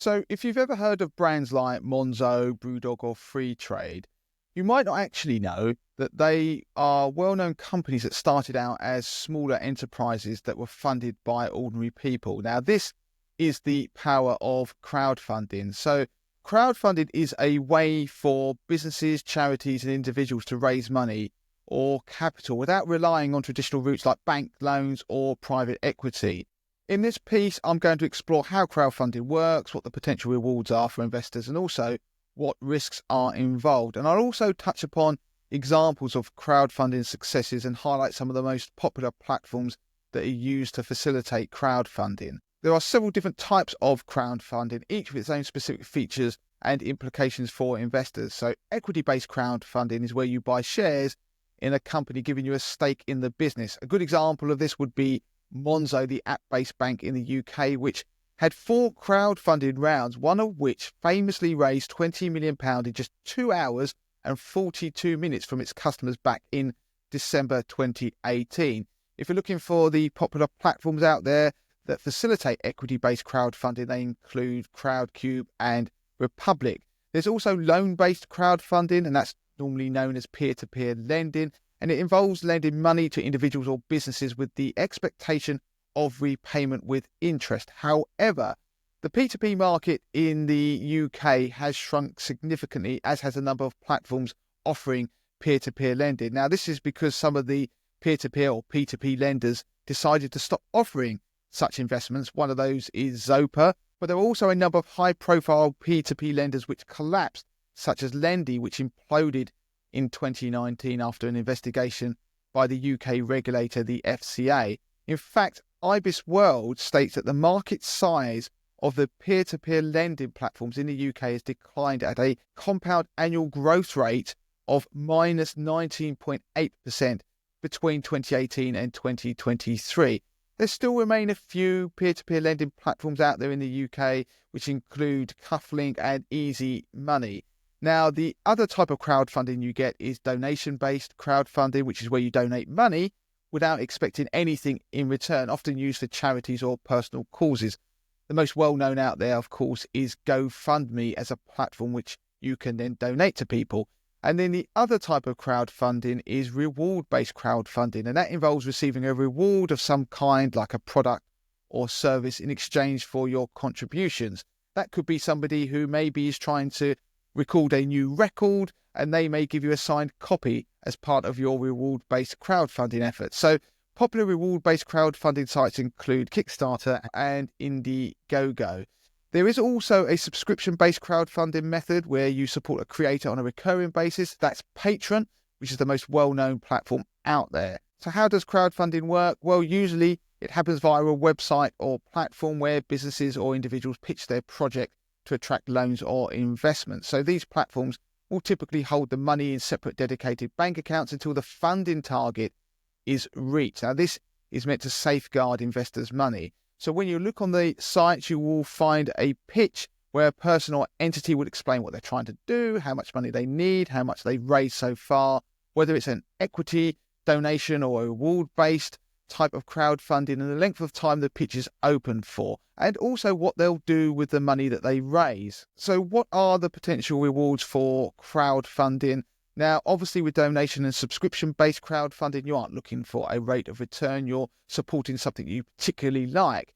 So, if you've ever heard of brands like Monzo, Brewdog, or Free Trade, you might not actually know that they are well known companies that started out as smaller enterprises that were funded by ordinary people. Now, this is the power of crowdfunding. So, crowdfunding is a way for businesses, charities, and individuals to raise money or capital without relying on traditional routes like bank loans or private equity. In this piece, I'm going to explore how crowdfunding works, what the potential rewards are for investors, and also what risks are involved. And I'll also touch upon examples of crowdfunding successes and highlight some of the most popular platforms that are used to facilitate crowdfunding. There are several different types of crowdfunding, each with its own specific features and implications for investors. So equity-based crowdfunding is where you buy shares in a company, giving you a stake in the business. A good example of this would be Monzo, the app-based bank in the UK, which had 4 crowdfunding rounds, one of which famously raised £20 million in just 2 hours and 42 minutes from its customers back in December 2018. If you're looking for the popular platforms out there that facilitate equity-based crowdfunding, they include Crowdcube and Republic. There's also loan-based crowdfunding, and that's normally known as peer-to-peer lending, and it involves lending money to individuals or businesses with the expectation of repayment with interest. However, the P2P market in the UK has shrunk significantly, as has a number of platforms offering peer-to-peer lending. Now, this is because some of the peer-to-peer or P2P lenders decided to stop offering such investments. One of those is Zopa, but there are also a number of high-profile P2P lenders which collapsed, such as Lendy, which imploded in 2019 after an investigation by the UK regulator, the FCA. In fact, IBIS World states that the market size of the peer-to-peer lending platforms in the UK has declined at a compound annual growth rate of minus 19.8% between 2018 and 2023. There still remain a few peer-to-peer lending platforms out there in the UK, which include Cufflink and Easy Money. Now, the other type of crowdfunding you get is donation-based crowdfunding, which is where you donate money without expecting anything in return, often used for charities or personal causes. The most well-known out there, of course, is GoFundMe as a platform which you can then donate to people. And then the other type of crowdfunding is reward-based crowdfunding, and that involves receiving a reward of some kind, like a product or service, in exchange for your contributions. That could be somebody who maybe is trying to record a new record, and they may give you a signed copy as part of your reward-based crowdfunding effort. So popular reward-based crowdfunding sites include Kickstarter and Indiegogo. There is also a subscription-based crowdfunding method where you support a creator on a recurring basis. That's Patreon, which is the most well-known platform out there. So how does crowdfunding work? Well, usually it happens via a website or platform where businesses or individuals pitch their project to attract loans or investments. So these platforms will typically hold the money in separate dedicated bank accounts until the funding target is reached. Now, this is meant to safeguard investors' money. So when you look on the sites, you will find a pitch where a person or entity would explain what they're trying to do, how much money they need, how much they've raised so far, whether it's an equity donation or a reward-based type of crowdfunding, and the length of time the pitch is open for, and also what they'll do with the money that they raise. So what are the potential rewards for crowdfunding? Now, obviously with donation and subscription-based crowdfunding, you aren't looking for a rate of return. You're supporting something you particularly like.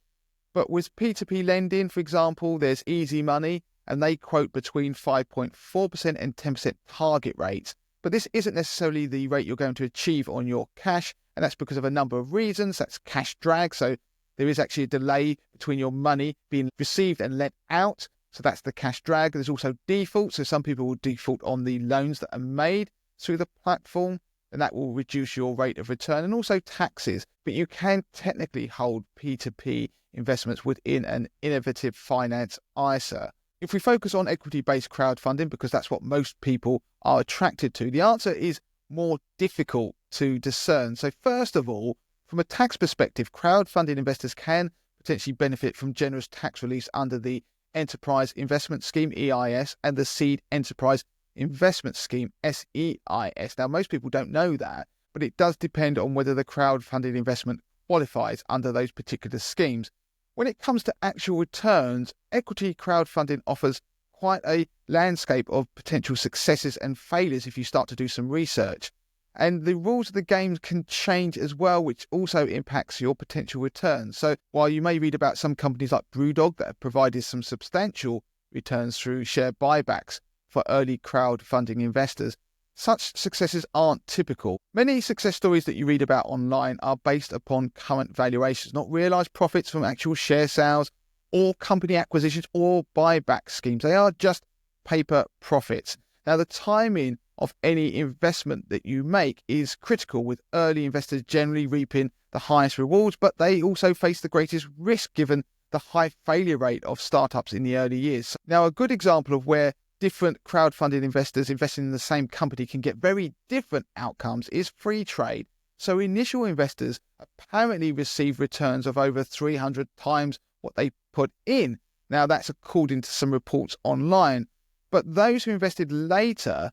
But with P2P lending, for example, there's Easy Money, and they quote between 5.4% and 10% target rates. But this isn't necessarily the rate you're going to achieve on your cash, and that's because of a number of reasons. That's cash drag, so there is actually a delay between your money being received and lent out. So that's the cash drag. There's also default. So some people will default on the loans that are made through the platform, and that will reduce your rate of return, and also taxes. But you can technically hold P2P investments within an innovative finance ISA. If we focus on equity-based crowdfunding, because that's what most people are attracted to, the answer is more difficult to discern. So first of all, from a tax perspective, crowdfunding investors can potentially benefit from generous tax reliefs under the Enterprise Investment Scheme, EIS, and the Seed Enterprise Investment Scheme, SEIS. Now, most people don't know that, but it does depend on whether the crowdfunded investment qualifies under those particular schemes. When it comes to actual returns, equity crowdfunding offers quite a landscape of potential successes and failures if you start to do some research. And the rules of the game can change as well, which also impacts your potential returns. So while you may read about some companies like BrewDog that have provided some substantial returns through share buybacks for early crowdfunding investors, such successes aren't typical. Many success stories that you read about online are based upon current valuations, not realized profits from actual share sales or company acquisitions or buyback schemes. They are just paper profits. Now, the timing of any investment that you make is critical, with early investors generally reaping the highest rewards, but they also face the greatest risk given the high failure rate of startups in the early years. Now, a good example of where different crowdfunded investors investing in the same company can get very different outcomes is free trade. So initial investors apparently receive returns of over 300 times what they put in. Now, that's according to some reports online. But those who invested later,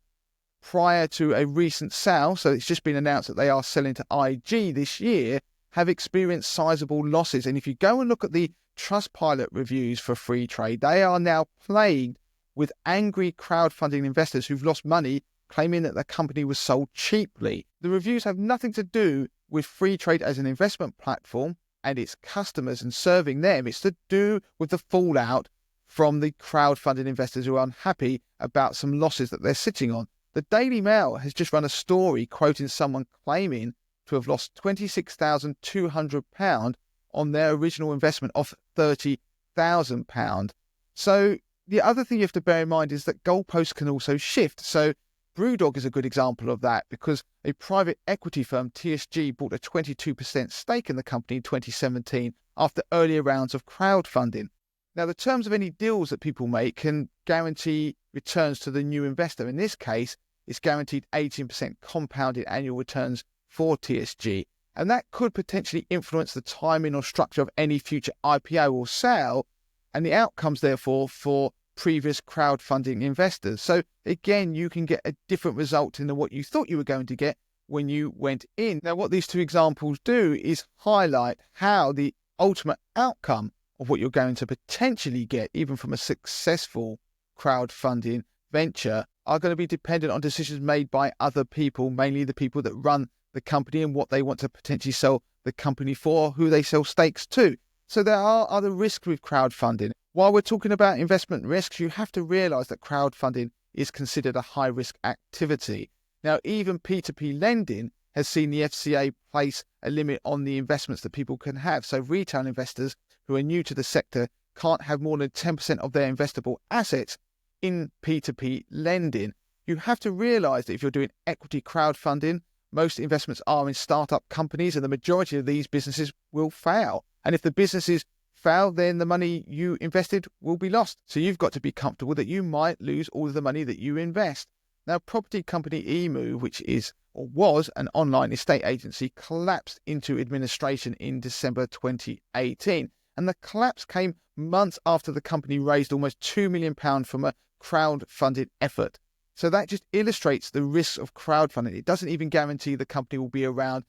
prior to a recent sale, so it's just been announced that they are selling to IG this year, have experienced sizable losses. And if you go and look at the Trustpilot reviews for free trade, they are now plagued with angry crowdfunding investors who've lost money, claiming that the company was sold cheaply. The reviews have nothing to do with free trade as an investment platform and its customers and serving them. It's to do with the fallout from the crowdfunded investors who are unhappy about some losses that they're sitting on. The Daily Mail has just run a story quoting someone claiming to have lost £26,200 on their original investment of £30,000. So the other thing you have to bear in mind is that goalposts can also shift. So BrewDog is a good example of that, because a private equity firm, TSG, bought a 22% stake in the company in 2017 after earlier rounds of crowdfunding. Now, the terms of any deals that people make can guarantee returns to the new investor. In this case, it's guaranteed 18% compounded annual returns for TSG. And that could potentially influence the timing or structure of any future IPO or sale, and the outcomes, therefore, for previous crowdfunding investors. So again, you can get a different result than what you thought you were going to get when you went in. Now, what these two examples do is highlight how the ultimate outcome of what you're going to potentially get, even from a successful crowdfunding venture, are going to be dependent on decisions made by other people, mainly the people that run the company and what they want to potentially sell the company for, who they sell stakes to. So there are other risks with crowdfunding. While we're talking about investment risks, you have to realize that crowdfunding is considered a high-risk activity. Now, even P2P lending has seen the FCA place a limit on the investments that people can have. So retail investors who are new to the sector can't have more than 10% of their investable assets in P2P lending. You have to realize that if you're doing equity crowdfunding, most investments are in startup companies, and the majority of these businesses will fail. And if the businesses fail, then the money you invested will be lost. So you've got to be comfortable that you might lose all of the money that you invest. Now, property company Emu, which is or was an online estate agency, collapsed into administration in December 2018. And the collapse came months after the company raised almost £2 million from a crowdfunded effort. So that just illustrates the risks of crowdfunding. It doesn't even guarantee the company will be around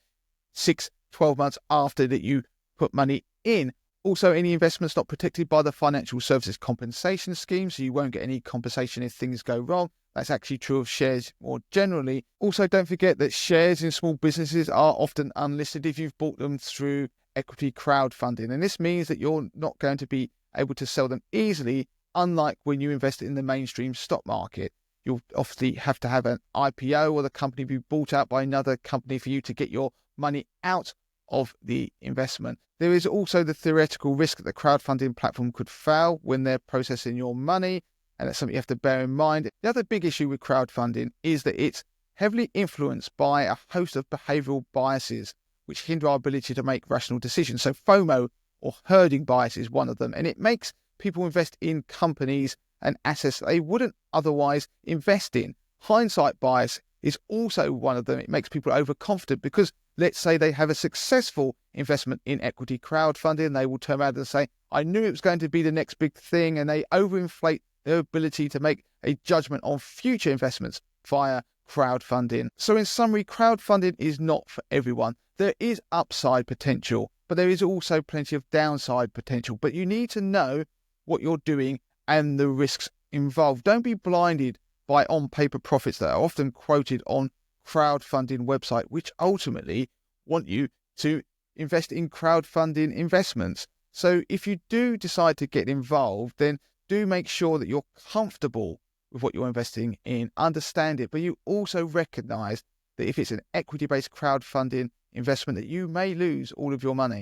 6-12 months after that you put money in. Also, any investment's not protected by the Financial Services Compensation Scheme, so you won't get any compensation if things go wrong. That's actually true of shares more generally. Also, don't forget that shares in small businesses are often unlisted if you've bought them through equity crowdfunding. And this means that you're not going to be able to sell them easily, unlike when you invest in the mainstream stock market. You'll obviously have to have an IPO or the company be bought out by another company for you to get your money out of the investment. There is also the theoretical risk that the crowdfunding platform could fail when they're processing your money, and that's something you have to bear in mind. The other big issue with crowdfunding is that it's heavily influenced by a host of behavioral biases which hinder our ability to make rational decisions. So FOMO, or herding bias, is one of them, and it makes people invest in companies and assets they wouldn't otherwise invest in. Hindsight bias is also one of them. It makes people overconfident because, let's say they have a successful investment in equity crowdfunding, they will turn around and say, I knew it was going to be the next big thing, and they overinflate their ability to make a judgment on future investments via crowdfunding. So in summary, crowdfunding is not for everyone. There is upside potential, but there is also plenty of downside potential. But you need to know what you're doing and the risks involved. Don't be blinded by on-paper profits that are often quoted on crowdfunding website, which ultimately want you to invest in crowdfunding investments. So if you do decide to get involved, then do make sure that you're comfortable with what you're investing in, understand it, but you also recognize that if it's an equity-based crowdfunding investment, that you may lose all of your money.